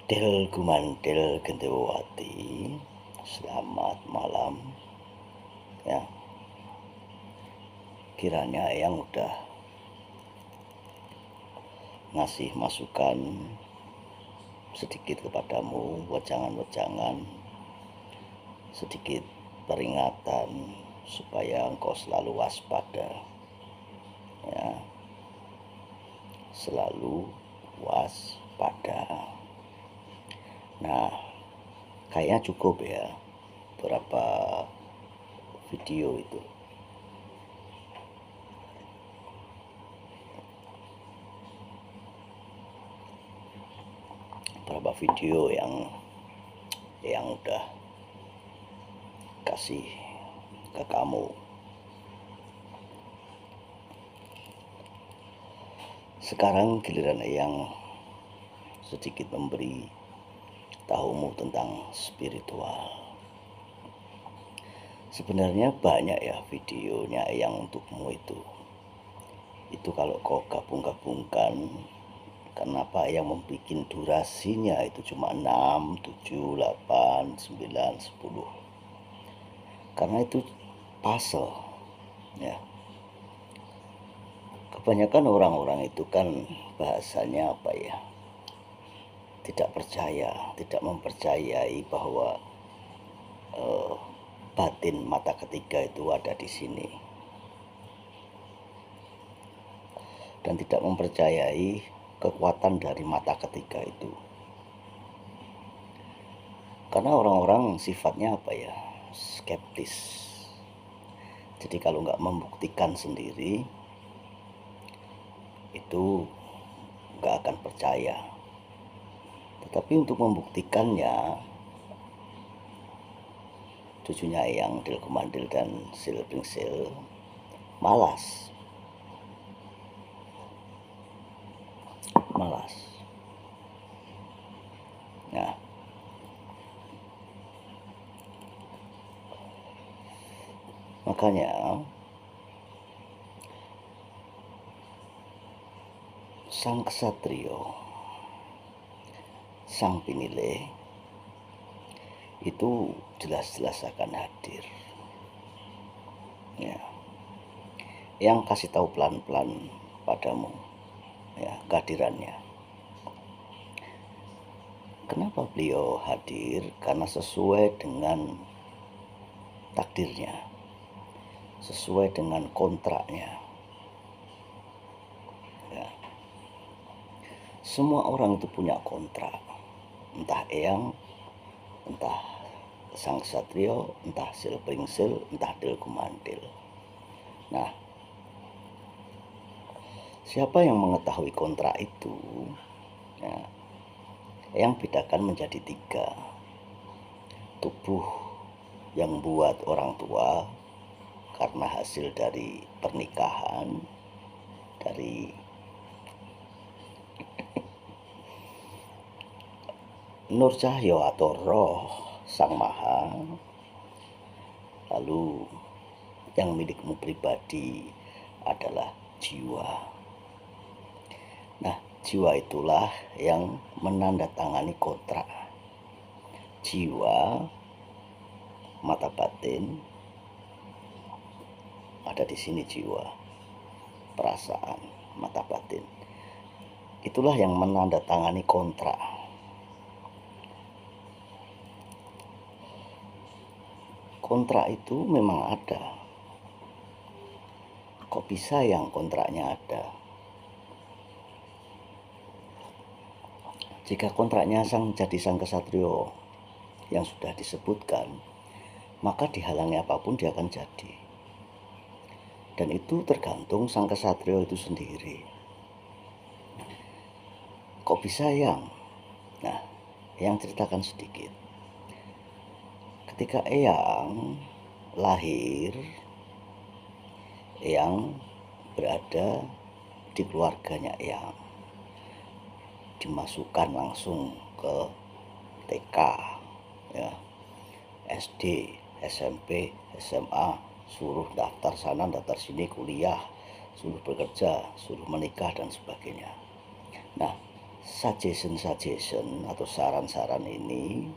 Del Gumandel Gendewati, selamat malam ya. Kiranya yang udah ngasih masukan sedikit kepadamu, wejangan-wejangan, sedikit peringatan supaya engkau selalu waspada ya, selalu waspada. Nah, kayaknya cukup ya beberapa video itu. Beberapa video yang udah kasih ke kamu. Sekarang giliran yang sedikit memberi tahumu tentang spiritual. Sebenarnya banyak ya videonya yang untukmu itu. Itu kalau kau gabung-gabungkan, kenapa yang membuat durasinya itu cuma 6, 7, 8, 9, 10. Karena itu puzzle ya. Kebanyakan orang-orang itu kan bahasanya apa ya, tidak percaya, tidak mempercayai bahwa batin mata ketiga itu ada di sini, dan tidak mempercayai kekuatan dari mata ketiga itu. Karena orang-orang sifatnya apa ya, skeptis. Jadi kalau nggak membuktikan sendiri itu nggak akan percaya. Tetapi untuk membuktikannya, cucunya yang Del Gumandel dan Sil Pringsil malas. Nah, makanya sang kesatrio, sang pinilih itu jelas-jelas akan hadir ya. Yang kasih tahu pelan-pelan padamu ya kehadirannya. Kenapa beliau hadir? Karena sesuai dengan takdirnya, sesuai dengan kontraknya ya. Semua orang itu punya kontrak, entah Eyang, entah sang ksatrio, entah Sil Pringsil, entah Del Gumandel. Nah, siapa yang mengetahui kontrak itu ya, yang bedakan menjadi 3. Tubuh yang buat orang tua karena hasil dari pernikahan, dari Nur Cahyo atau roh Sang Maha. Lalu yang milikmu pribadi adalah jiwa. Nah, jiwa itulah yang menandatangani kontrak. Jiwa, mata batin, ada di sini jiwa, perasaan, mata batin. Itulah yang menandatangani kontrak. Kontrak itu memang ada. Kok bisa yang kontraknya ada? Jika kontraknya jadi sang kesatrio yang sudah disebutkan, maka dihalangi apapun dia akan jadi. Dan itu tergantung sang kesatrio itu sendiri. Kok bisa yang? Nah, yang ceritakan sedikit. Ketika Eyang lahir, Eyang berada di keluarganya Eyang, dimasukkan langsung ke TK ya, SD, SMP, SMA, suruh daftar sana daftar sini, kuliah, suruh bekerja, suruh menikah dan sebagainya. Nah, suggestion atau saran-saran ini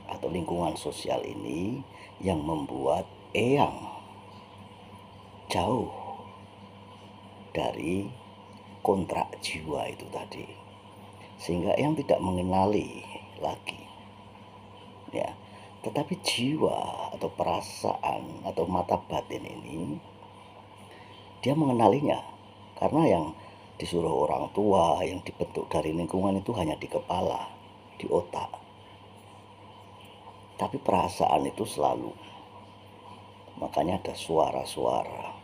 atau lingkungan sosial ini yang membuat Eyang jauh dari kontrak jiwa itu tadi, sehingga Eyang tidak mengenali lagi, ya. Tetapi jiwa atau perasaan atau mata batin ini dia mengenalinya, karena yang disuruh orang tua, yang dibentuk dari lingkungan itu hanya di kepala, di otak. Tapi perasaan itu selalu, makanya ada suara-suara.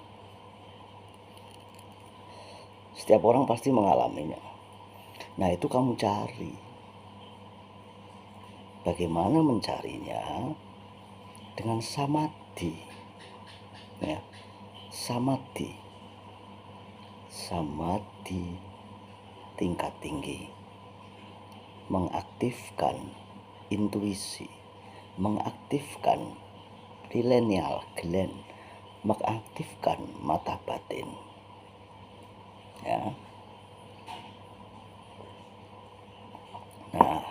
Setiap orang pasti mengalaminya. Nah, itu kamu cari. Bagaimana mencarinya? Dengan samadhi, ya. Samadhi tingkat tinggi, mengaktifkan intuisi, mengaktifkan pineal gland, mengaktifkan mata batin, ya. Nah,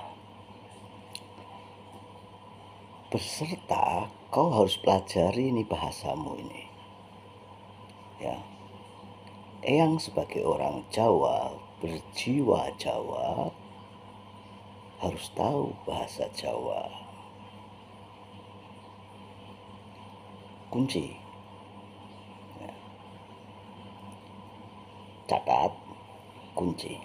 beserta kau harus pelajari ini bahasamu ini, ya. Eyang sebagai orang Jawa, berjiwa Jawa, harus tahu bahasa Jawa. Kunci, ya. Catat, kunci.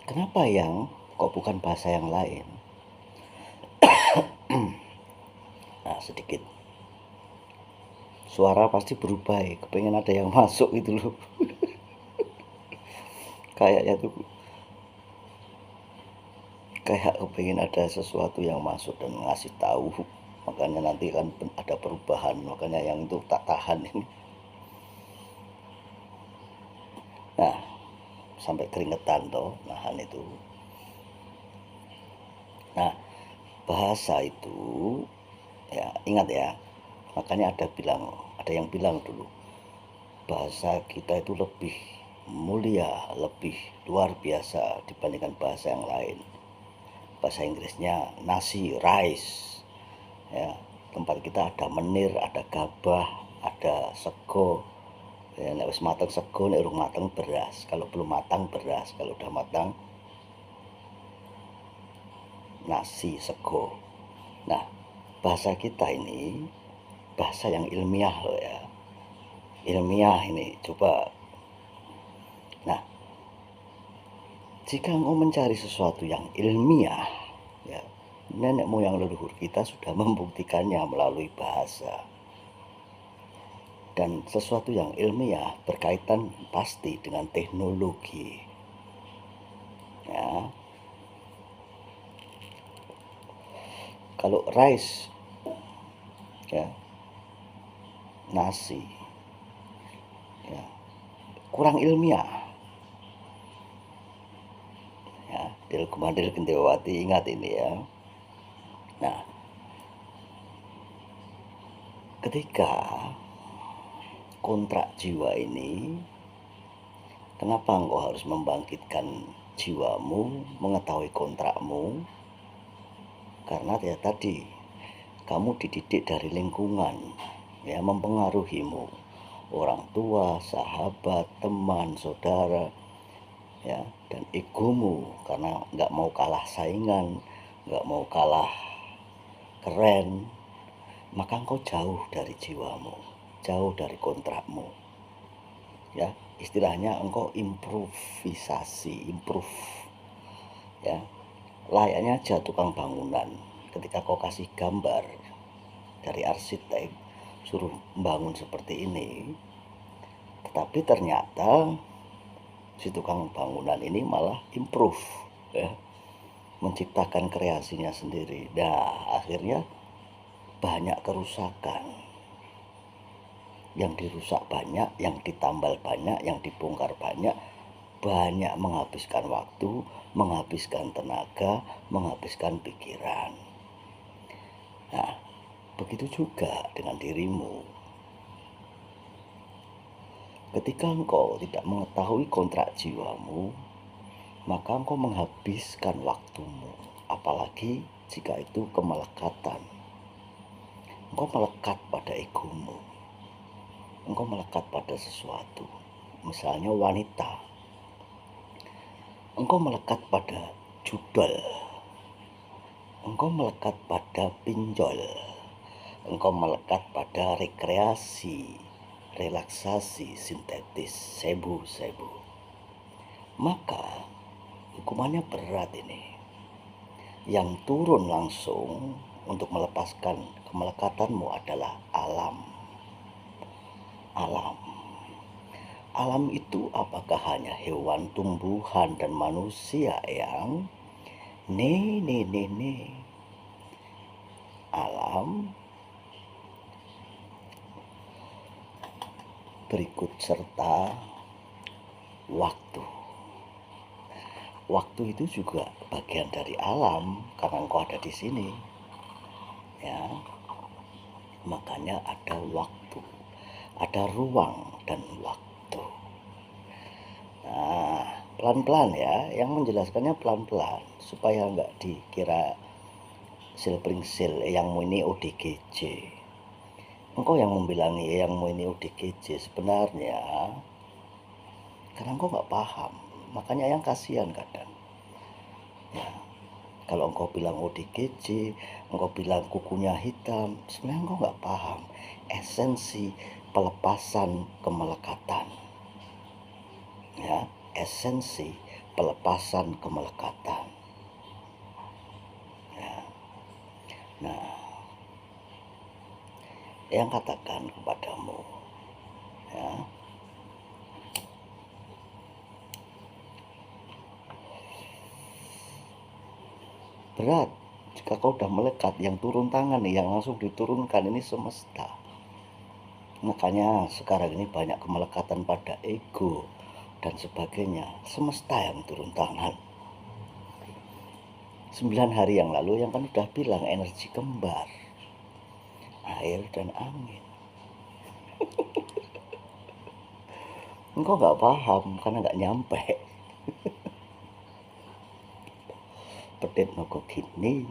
Kenapa yang kok bukan bahasa yang lain? Nah, sedikit suara pasti berubah, ya. Kepengen ada yang masuk gitu loh. Kayaknya tuh kayak kepengen ada sesuatu yang masuk dan ngasih tahu, makanya nanti kan ada perubahan, makanya yang itu tak tahan ini. Nah, sampai keringetan toh nahan itu. Nah, bahasa itu, ya, ingat ya, makanya ada yang bilang dulu, bahasa kita itu lebih mulia, lebih luar biasa dibandingkan bahasa yang lain. Bahasa Inggrisnya nasi, rice, ya. Tempat kita ada menir, ada gabah, ada sego, ya. Nek wis mateng sego, nek urung mateng beras. Kalau belum matang beras, kalau udah matang nasi, sego. Nah, bahasa kita ini bahasa yang ilmiah loh, ya. Ilmiah ini, coba. Nah, jika engkau mencari sesuatu yang ilmiah, ya, nenek moyang leluhur kita sudah membuktikannya melalui bahasa. Dan sesuatu yang ilmiah berkaitan pasti dengan teknologi, ya. Kalau rice, ya, nasi, ya, kurang ilmiah, ya. Dilgumandil Gendewati, ingat ini, ya. Nah, ketika kontrak jiwa ini, kenapa engkau harus membangkitkan jiwamu, mengetahui kontrakmu? Karena ya tadi, kamu dididik dari lingkungan, ya, mempengaruhimu. Orang tua, sahabat, teman, saudara, ya, dan egomu, karena nggak mau kalah saingan, nggak mau kalah keren, maka engkau jauh dari jiwamu, jauh dari kontrakmu, ya. Istilahnya engkau improvisasi, ya. Layaknya aja tukang bangunan, ketika kau kasih gambar dari arsitek, suruh bangun seperti ini, tetapi ternyata si tukang bangunan ini malah improve, ya, menciptakan kreasinya sendiri. Nah, akhirnya banyak kerusakan, yang dirusak banyak, yang ditambal banyak, yang dibongkar banyak, banyak menghabiskan waktu, menghabiskan tenaga, menghabiskan pikiran. Nah, begitu juga dengan dirimu. Ketika engkau tidak mengetahui kontrak jiwamu, maka engkau menghabiskan waktumu, apalagi jika itu kemelekatan. Engkau melekat pada egomu, engkau melekat pada sesuatu, misalnya wanita. Engkau melekat pada judol, engkau melekat pada pinjol, engkau melekat pada rekreasi, relaksasi sintetis, sebu-sebu. Maka hukumannya berat ini. Yang turun langsung untuk melepaskan kemelekatanmu adalah alam. Alam. Alam itu apakah hanya hewan, tumbuhan, dan manusia yang alam berikut serta waktu. Waktu itu juga bagian dari alam karena engkau ada di sini. Ya. Makanya ada waktu, ada ruang dan waktu. Nah, pelan-pelan ya, yang menjelaskannya pelan-pelan supaya enggak dikira silpringsil eyangmu ini ODGJ. Engkau yang membilangi eyangmu ini ODGJ sebenarnya karena engkau enggak paham. Makanya eyang kasihan kadang. Ya, kalau engkau bilang ODGJ, engkau bilang kukunya hitam, sebenarnya engkau enggak paham esensi pelepasan kemelekatan. Ya, esensi pelepasan kemelekatan. Ya. Nah, yang katakan kepadamu, ya, berat jika kau udah melekat. Yang turun tangan nih, yang langsung diturunkan ini semesta. Makanya sekarang ini banyak kemelekatan pada ego dan sebagainya. Semesta yang turun tangan. 9 hari yang lalu yang kan udah bilang energi kembar, air dan angin. Engkau gak paham karena gak nyampe. Pedit nogo gini,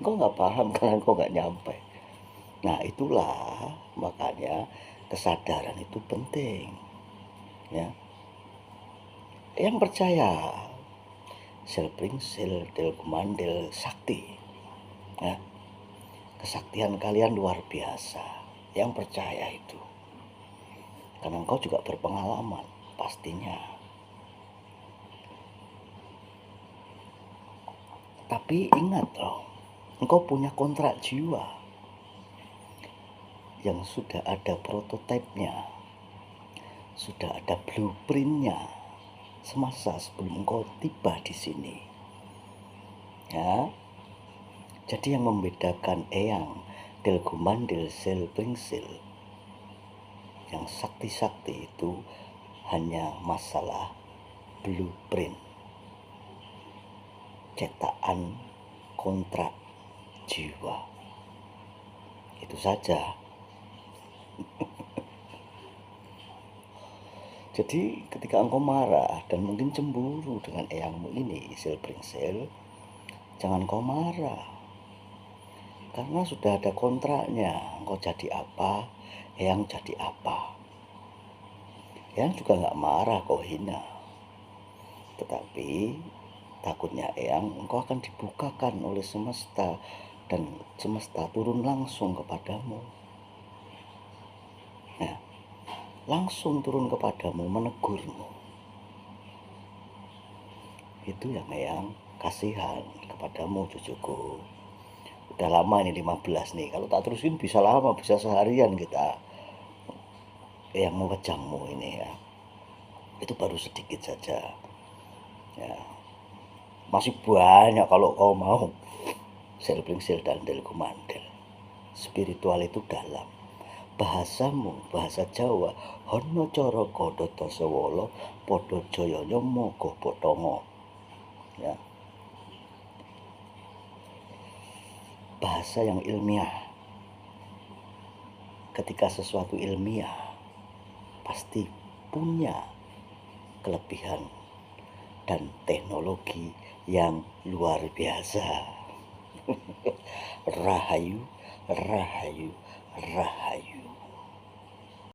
engkau gak paham karena engkau gak nyampe. Nah itulah makanya kesadaran itu penting. Ya, yang percaya silpringsil, delkumandel, sakti. Ya, kesaktian kalian luar biasa. Yang percaya itu, karena engkau juga berpengalaman pastinya. Tapi ingat loh, engkau punya kontrak jiwa yang sudah ada prototipenya, sudah ada blueprintnya semasa sebelum engkau tiba di sini. Ya, jadi yang membedakan eyang delkumandel silpringsil yang sakti-sakti itu hanya masalah blueprint, cetakan kontrak jiwa. Itu saja. Jadi ketika engkau marah dan mungkin cemburu dengan eyangmu ini silpringsil, jangan kau marah, karena sudah ada kontraknya. Engkau jadi apa, eyang jadi apa. Eyang juga gak marah kau hina, tetapi takutnya eyang engkau akan dibukakan oleh semesta, dan semesta turun langsung kepadamu. Nah, langsung turun kepadamu, menegurmu. Itu yang eyang kasihan kepadamu, cucuku. Udah lama ini 15 nih, kalau tak terusin bisa lama, bisa seharian kita yang mewejangmu ini ya. Itu baru sedikit saja ya, masih banyak kalau kau mau. Silpringsil dan delkumandel, spiritual itu dalam. Bahasamu, bahasa Jawa, hono coro kodo tosowolo podo joyonya mogo potongo. Ya, bahasa yang ilmiah. Ketika sesuatu ilmiah, pasti punya kelebihan dan teknologi yang luar biasa. Rahayu, rahayu, rahayu.